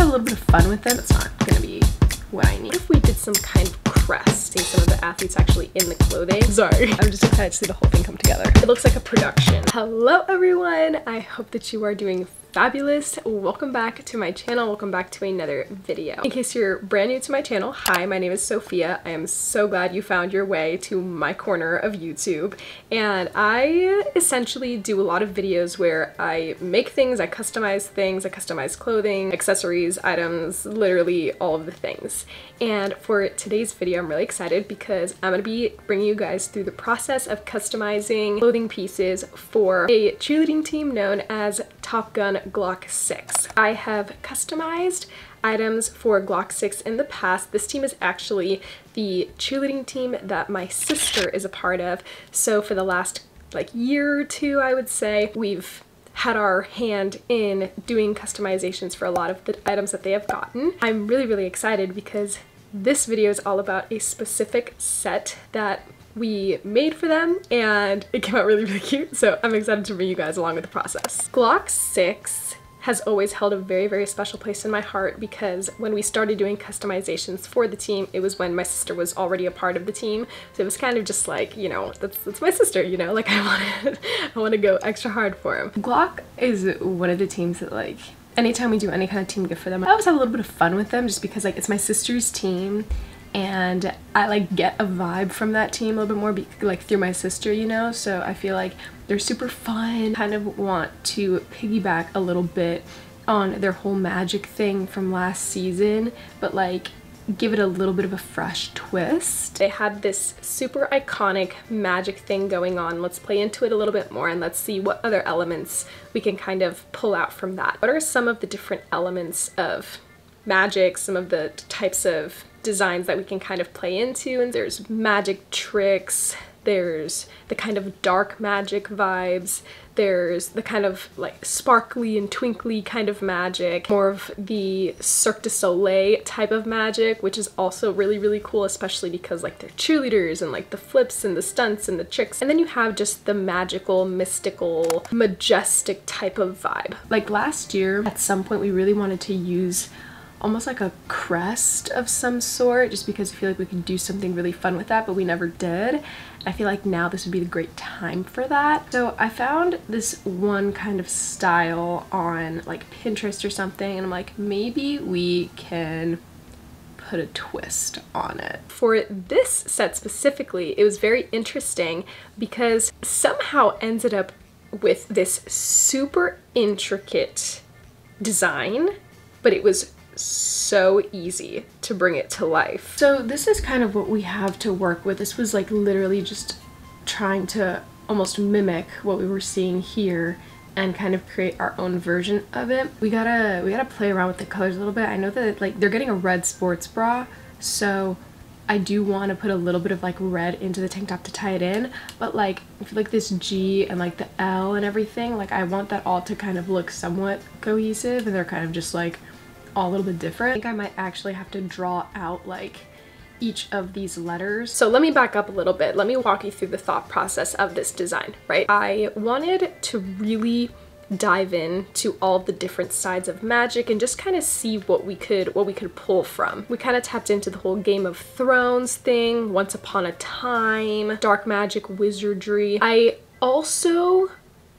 have a little bit of fun with them. It's not gonna be what I need. What if we did some kind of crest, seeing some of the athletes actually in the clothing? Sorry, I'm just excited to see the whole thing come together. It looks like a production. Hello everyone, I hope that you are doing fabulous. Welcome back to my channel. Welcome back to another video. In case you're brand new to my channel, hi, my name is Sophia. I am so glad you found your way to my corner of YouTube. And I essentially do a lot of videos where I make things, I customize clothing, accessories, items, literally all of the things. And for today's video, I'm really excited because I'm gonna be bringing you guys through the process of customizing clothing pieces for a cheerleading team known as Top Gun GLOC6. I have customized items for GLOC6 in the past. This team is actually the cheerleading team that my sister is a part of. So for the last year or two, I would say, we've had our hand in doing customizations for a lot of the items that they have gotten. I'm really excited because this video is all about a specific set that we made for them and it came out really cute, so I'm excited to bring you guys along with the process. GLOC6 has always held a very special place in my heart because when we started doing customizations for the team, it was when my sister was already a part of the team. So it was kind of just like, you know, that's my sister, you know, like I want to go extra hard for him. GLOC is one of the teams that anytime we do any kind of team gift for them, I always have a little bit of fun with them just because it's my sister's team and I get a vibe from that team a little bit more through my sister, you know, so I feel like they're super fun. Kind of want to piggyback a little bit on their whole magic thing from last season, but give it a little bit of a fresh twist. They had this super iconic magic thing going on. Let's play into it a little bit more and let's see what other elements we can kind of pull out from that. What are some of the different elements of magic, some of the types of designs that we can kind of play into? And there's magic tricks, there's the kind of dark magic vibes, there's the kind of sparkly and twinkly kind of magic, more of the Cirque du Soleil type of magic, which is also really cool, especially because they're cheerleaders and the flips and the stunts and the tricks. And then you have just the magical, mystical, majestic type of vibe. Last year, at some point, we really wanted to use almost like a crest of some sort, just because I feel like we could do something really fun with that, but we never did. I feel like now this would be the great time for that. So I found this one kind of style on Pinterest or something, and I'm like, maybe we can put a twist on it. For this set specifically, it was very interesting because somehow ended up with this super intricate design, but it was so easy to bring it to life. So this is kind of what we have to work with. This was literally just trying to almost mimic what we were seeing here and kind of create our own version of it. We gotta play around with the colors a little bit. I know that they're getting a red sports bra, so I do want to put a little bit of red into the tank top to tie it in, but I feel this G and the L and everything, I want that all to kind of look somewhat cohesive, and they're kind of just all a little bit different. I think I might actually have to draw out each of these letters. So let me back up a little bit. Let me walk you through the thought process of this design, right? I wanted to really dive in to all the different sides of magic and just kind of see what we could pull from. We kind of tapped into the whole Game of Thrones thing, Once Upon a Time, dark magic, wizardry. I also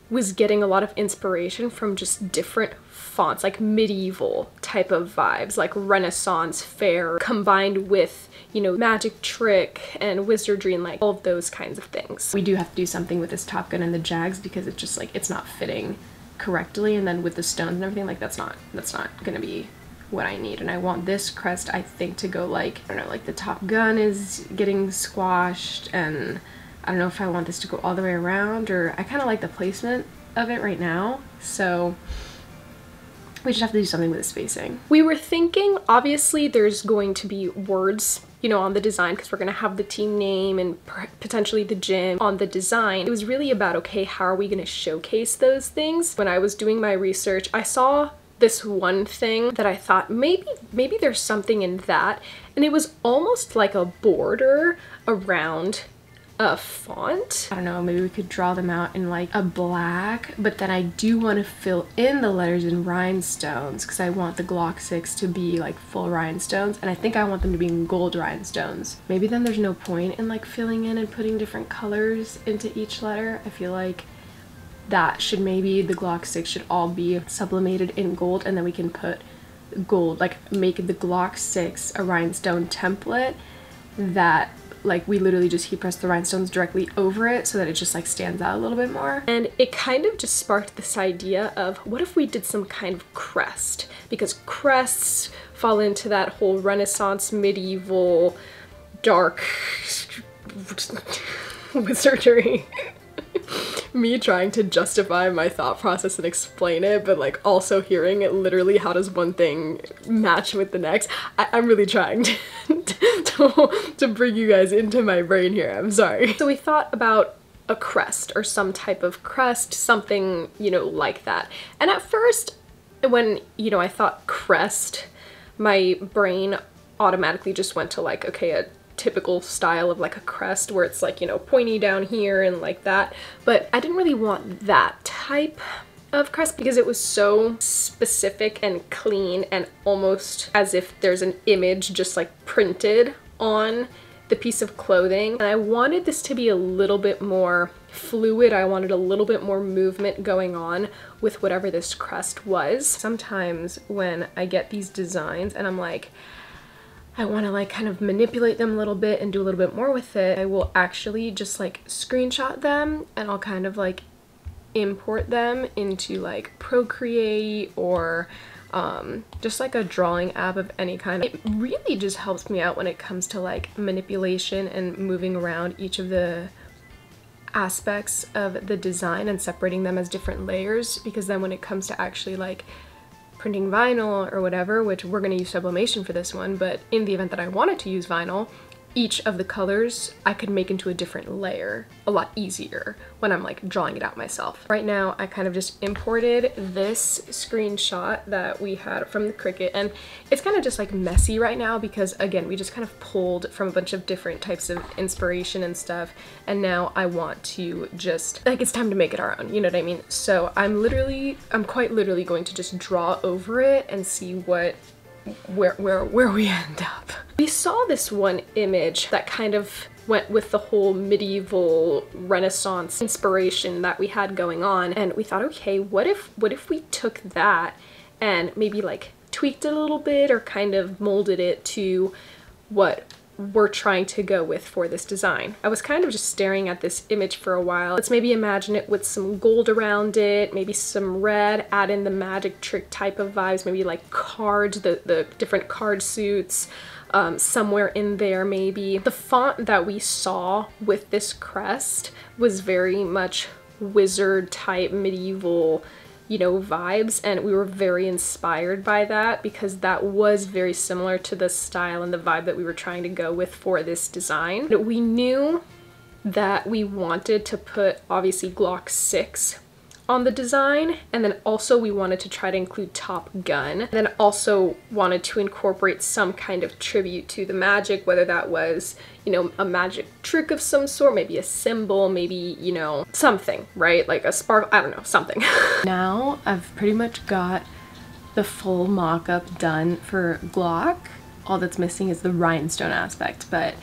was getting a lot of inspiration from just different fonts, medieval type of vibes, Renaissance fair, combined with, you know, magic trick and wizardry and all of those kinds of things. We do have to do something with this Top Gun and the Jags because it's just it's not fitting correctly, and then with the stones and everything, that's not gonna be what I need. And I want this crest, I think, to go I don't know, the Top Gun is getting squashed, and I don't know if I want this to go all the way around, or I kind of like the placement of it right now, so we just have to do something with the spacing. We were thinking, obviously there's going to be words, you know, on the design because we're gonna have the team name and potentially the gym on the design. It was really about, okay, how are we gonna showcase those things? When I was doing my research, I saw this one thing that I thought maybe there's something in that, and it was almost like a border around a font. I don't know, maybe we could draw them out in like a black, but then I do want to fill in the letters in rhinestones because I want the GLOC6 to be like full rhinestones, and I think I want them to be in gold rhinestones. Maybe then there's no point in like filling in and putting different colors into each letter. I feel like that should, maybe the GLOC6 should all be sublimated in gold, and then we can put gold, like make the GLOC6 a rhinestone template that like we literally just heat press the rhinestones directly over it so that it just like stands out a little bit more. And it kind of just sparked this idea of what if we did some kind of crest, because crests fall into that whole Renaissance, medieval, dark wizardry. Me trying to justify my thought process and explain it, but like also hearing it literally, how does one thing match with the next? I'm really trying to bring you guys into my brain here, I'm sorry. So we thought about a crest or some type of crest, something, you know, like that. And at first, when, you know, I thought crest, my brain automatically just went to like, okay, a typical style of like a crest where it's like, you know, pointy down here and like that. But I didn't really want that type of crest because it was so specific and clean and almost as if there's an image just like printed on the piece of clothing. And I wanted this to be a little bit more fluid. I wanted a little bit more movement going on with whatever this crest was. Sometimes when I get these designs and I'm like, I want to like kind of manipulate them a little bit and do a little bit more with it, I will actually just like screenshot them and I'll kind of like import them into like Procreate or just like a drawing app of any kind. It really just helps me out when it comes to like manipulation and moving around each of the aspects of the design and separating them as different layers, because then when it comes to actually like printing vinyl or whatever, which we're going to use sublimation for this one, but in the event that I wanted to use vinyl, each of the colors I could make into a different layer a lot easier when I'm like drawing it out myself. Right now I kind of just imported this screenshot that we had from the Cricut, and it's kind of just like messy right now because again we just kind of pulled from a bunch of different types of inspiration and stuff, and now I want to just like, it's time to make it our own, you know what I mean? So I'm quite literally going to just draw over it and see where we end up. We saw this one image that kind of went with the whole medieval Renaissance inspiration that we had going on, and we thought, okay, what if we took that and maybe like tweaked it a little bit or kind of molded it to what we're trying to go with for this design. I was kind of just staring at this image for a while. Let's maybe imagine it with some gold around it, maybe some red, add in the magic trick type of vibes, maybe like cards, the different card suits, somewhere in there maybe. The font that we saw with this crest was very much wizard type medieval, you know, vibes, and we were very inspired by that because that was very similar to the style and the vibe that we were trying to go with for this design. We knew that we wanted to put obviously GLOC6 on the design, and then also we wanted to try to include Top Gun, and then also wanted to incorporate some kind of tribute to the magic, whether that was, you know, a magic trick of some sort, maybe a symbol, maybe, you know, something, right? Like a sparkle, I don't know, something. Now I've pretty much got the full mock-up done for GLOC. All that's missing is the rhinestone aspect, but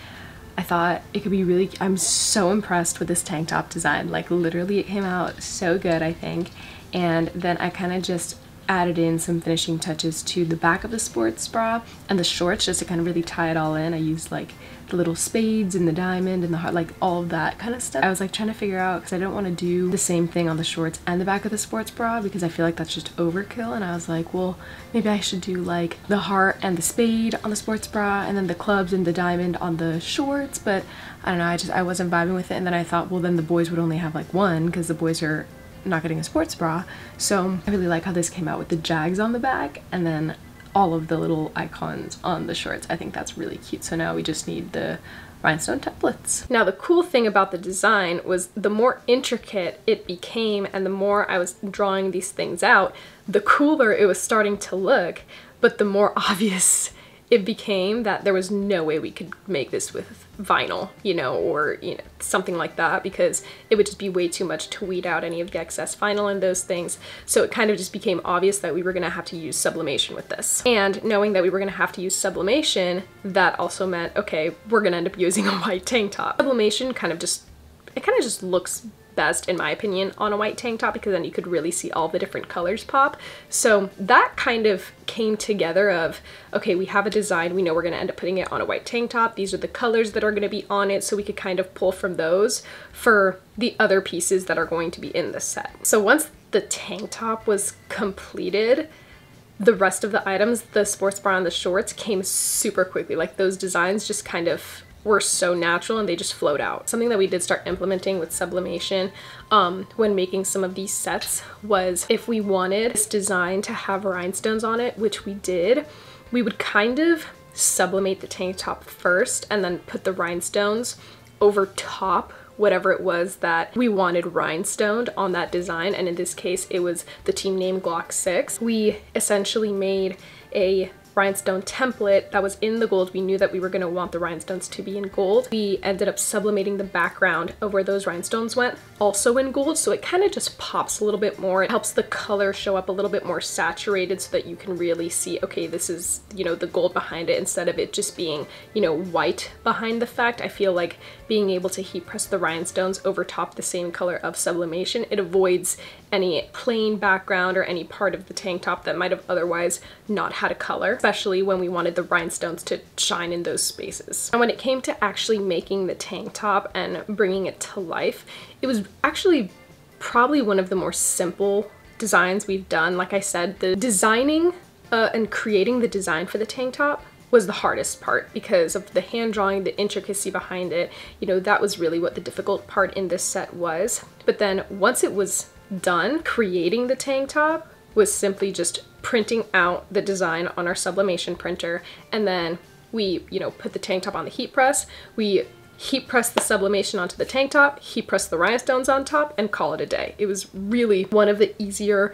I thought it could be really, I'm so impressed with this tank top design. Like literally it came out so good, I think. And then I kind of just added in some finishing touches to the back of the sports bra and the shorts just to kind of really tie it all in. I used like the little spades and the diamond and the heart, like all of that kind of stuff. I was like trying to figure out, because I don't want to do the same thing on the shorts and the back of the sports bra because I feel like that's just overkill, and I was like, well, maybe I should do like the heart and the spade on the sports bra and then the clubs and the diamond on the shorts, but I don't know, I wasn't vibing with it. And then I thought, well, then the boys would only have like one because the boys are not getting a sports bra. So I really like how this came out with the Jags on the back and then all of the little icons on the shorts. I think that's really cute. So now we just need the rhinestone templates. Now the cool thing about the design was the more intricate it became and the more I was drawing these things out, the cooler it was starting to look, but the more obvious it became that there was no way we could make this with vinyl, you know, or, you know, something like that, because it would just be way too much to weed out any of the excess vinyl and those things. So it kind of just became obvious that we were gonna have to use sublimation with this. And knowing that we were gonna have to use sublimation, that also meant, okay, we're gonna end up using a white tank top. Sublimation kind of just looks best, in my opinion, on a white tank top, because then you could really see all the different colors pop. So that kind of came together of, okay, we have a design, we know we're going to end up putting it on a white tank top, these are the colors that are going to be on it, so we could kind of pull from those for the other pieces that are going to be in the set. So once the tank top was completed, the rest of the items, the sports bra and the shorts, came super quickly. Like, those designs just kind of were so natural and they just flowed out. Something that we did start implementing with sublimation when making some of these sets was, if we wanted this design to have rhinestones on it, which we did, we would kind of sublimate the tank top first and then put the rhinestones over top whatever it was that we wanted rhinestoned on that design. And in this case, it was the team name GLOC6. We essentially made a rhinestone template that was in the gold. We knew that we were going to want the rhinestones to be in gold. We ended up sublimating the background of where those rhinestones went also in gold, so it kind of just pops a little bit more. It helps the color show up a little bit more saturated so that you can really see, okay, this is, you know, the gold behind it, instead of it just being, you know, white behind the fact. I feel like being able to heat press the rhinestones over top the same color of sublimation, it avoids any plain background or any part of the tank top that might have otherwise not had a color, especially when we wanted the rhinestones to shine in those spaces. And when it came to actually making the tank top and bringing it to life, it was actually probably one of the more simple designs we've done. Like I said, the designing and creating the design for the tank top was the hardest part because of the hand drawing, the intricacy behind it. You know, that was really what the difficult part in this set was. But then once it was done, creating the tank top was simply just printing out the design on our sublimation printer, and then we, you know, put the tank top on the heat press, we heat press the sublimation onto the tank top, heat press the rhinestones on top, and call it a day. It was really one of the easier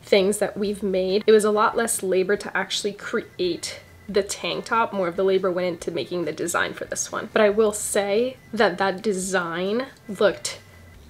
things that we've made. It was a lot less labor to actually create the tank top. More of the labor went into making the design for this one. But I will say that that design looked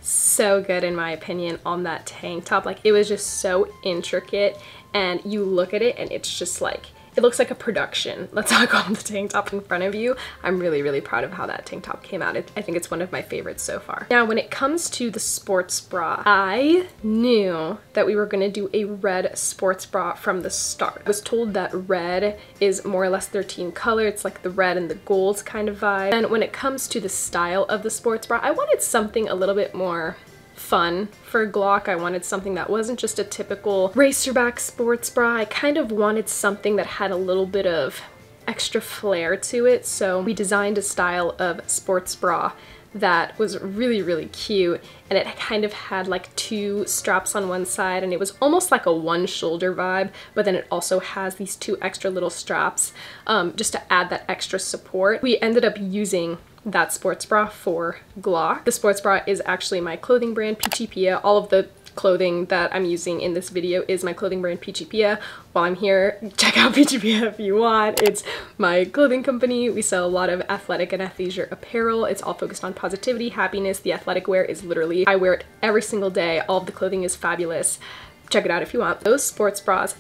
so good, in my opinion, on that tank top. Like, it was just so intricate, and you look at it and it's just like, it looks like a production. Let's talk on the tank top in front of you. I'm really, really proud of how that tank top came out. I think it's one of my favorites so far. Now, when it comes to the sports bra, I knew that we were gonna do a red sports bra from the start. I was told that red is more or less their team color. It's like the red and the gold kind of vibe. And when it comes to the style of the sports bra, I wanted something a little bit more fun for GLOC. I wanted something that wasn't just a typical racerback sports bra. I kind of wanted something that had a little bit of extra flair to it. So we designed a style of sports bra that was really, really cute, and it kind of had like two straps on one side, and it was almost like a one shoulder vibe, but then it also has these two extra little straps just to add that extra support. We ended up using that sports bra for GLOC. The sports bra is actually my clothing brand, Peachy Pia. All of the clothing that I'm using in this video is my clothing brand, Peachy Pia. While I'm here, check out Peachy Pia if you want. It's my clothing company. We sell a lot of athletic and athleisure apparel. It's all focused on positivity, happiness. The athletic wear is literally, I wear it every single day. All of the clothing is fabulous. Check it out if you want. Those sports bras,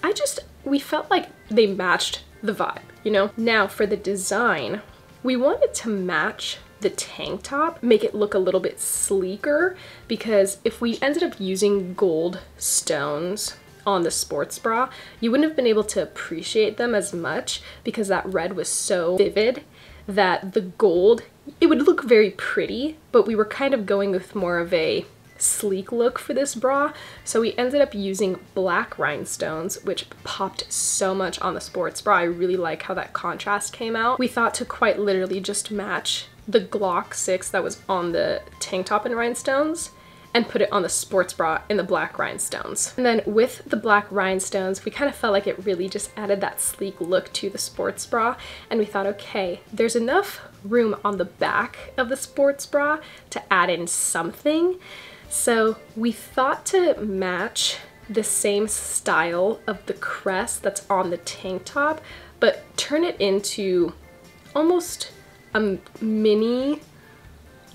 we felt like they matched the vibe, you know? Now for the design, we wanted to match the tank top, make it look a little bit sleeker, because if we ended up using gold stones on the sports bra, you wouldn't have been able to appreciate them as much because that red was so vivid that the gold, it would look very pretty, but we were kind of going with more of a sleek look for this bra. So we ended up using black rhinestones, which popped so much on the sports bra. I really like how that contrast came out. We thought to quite literally just match the GLOC6 that was on the tank top in rhinestones and put it on the sports bra in the black rhinestones. And then with the black rhinestones, we kind of felt like it really just added that sleek look to the sports bra. And we thought, okay, there's enough room on the back of the sports bra to add in something. So we thought to match the same style of the crest that's on the tank top, but turn it into almost a mini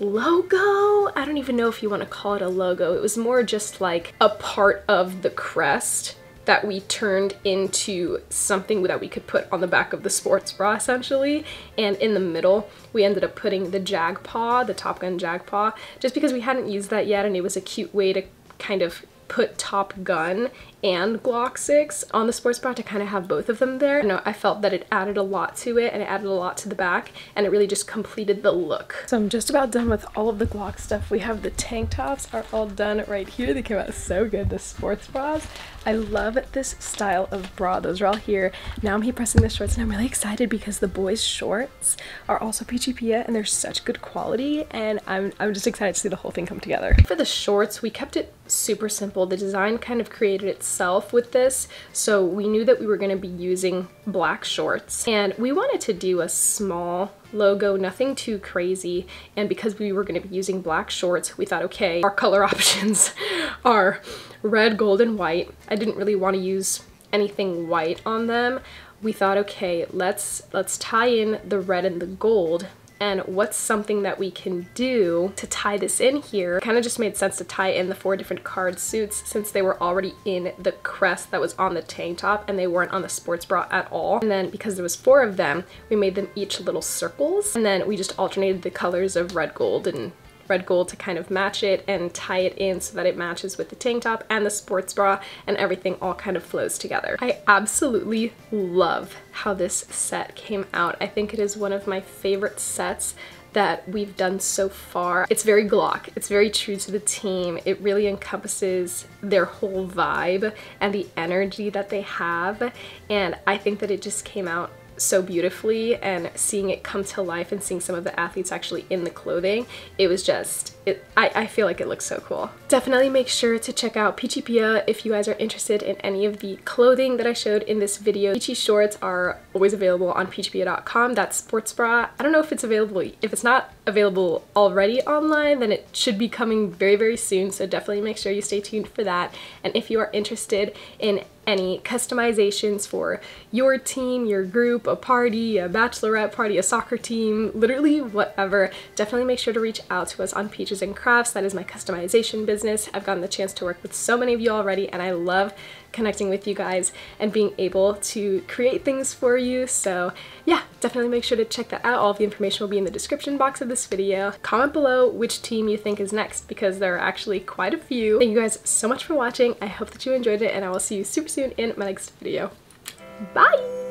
logo. I don't even know if you want to call it a logo. It was more just like a part of the crest that we turned into something that we could put on the back of the sports bra essentially. And in the middle, we ended up putting the jag paw, the Top Gun jag paw, just because we hadn't used that yet and it was a cute way to kind of put Top Gun and GLOC6 on the sports bra to kind of have both of them there. You know, I felt that it added a lot to it and it added a lot to the back and it really just completed the look. So I'm just about done with all of the GLOC stuff. We have the tank tops are all done right here. They came out so good, the sports bras. I love this style of bra. Those are all here. Now I'm heat pressing the shorts and I'm really excited because the boys' shorts are also Peachy Pia and they're such good quality and I'm just excited to see the whole thing come together. For the shorts, we kept it super simple. The design kind of created itself with this, so we knew that we were going to be using black shorts and we wanted to do a small logo, nothing too crazy, and because we were going to be using black shorts, we thought, okay, our color options are red, gold, and white. I didn't really want to use anything white on them. We thought, okay, let's tie in the red and the gold. And what's something that we can do to tie this in here? Kind of just made sense to tie in the 4 different card suits since they were already in the crest that was on the tank top and they weren't on the sports bra at all. And then because there was 4 of them, we made them each little circles and then we just alternated the colors of red, gold, and red gold to kind of match it and tie it in so that it matches with the tank top and the sports bra and everything all kind of flows together. I absolutely love how this set came out. I think it is one of my favorite sets that we've done so far. It's very GLOC, it's very true to the team. It really encompasses their whole vibe and the energy that they have, and I think that it just came out so beautifully, and seeing it come to life and seeing some of the athletes actually in the clothing, it was just, I feel like it looks so cool. Definitely make sure to check out Peachy Pia if you guys are interested in any of the clothing that I showed in this video. Peachy shorts are always available on peachypia.com. That sports bra, I don't know if it's available. If it's not available already online, then it should be coming very, very soon, so definitely make sure you stay tuned for that. And if you are interested in any customizations for your team, your group, a party, a bachelorette party, a soccer team, literally whatever, definitely make sure to reach out to us on Peaches and Crafts. That is my customization business. I've gotten the chance to work with so many of you already and I love connecting with you guys and being able to create things for you. So yeah, definitely make sure to check that out. All of the information will be in the description box of this video. Comment below which team you think is next because there are actually quite a few. Thank you guys so much for watching. I hope that you enjoyed it and I will see you super soon in my next video. Bye!